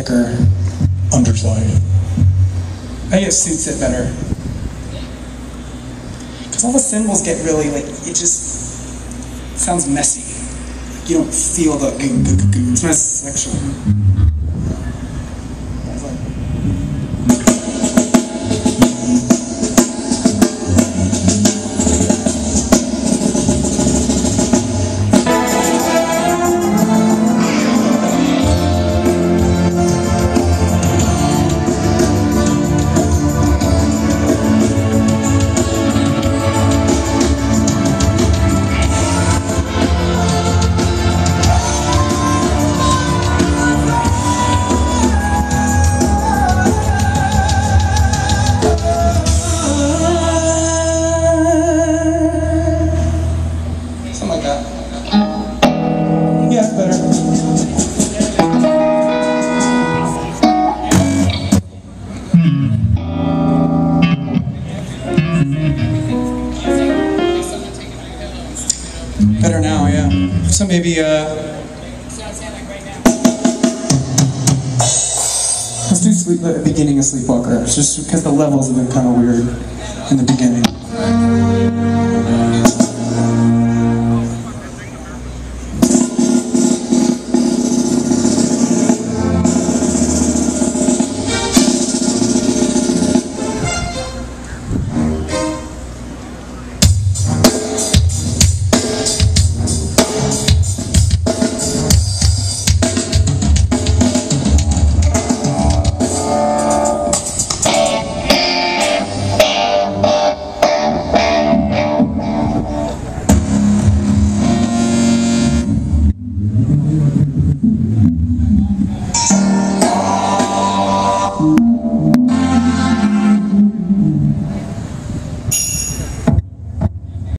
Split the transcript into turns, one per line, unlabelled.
thicker underside. I guess suits it better. Because all the cymbals get really, like, it just sounds messy. You don't feel the, it's not sexual. Better now, yeah. So maybe, let's do the beginning of Sleepwalker, just because the levels have been kind of weird in the beginning.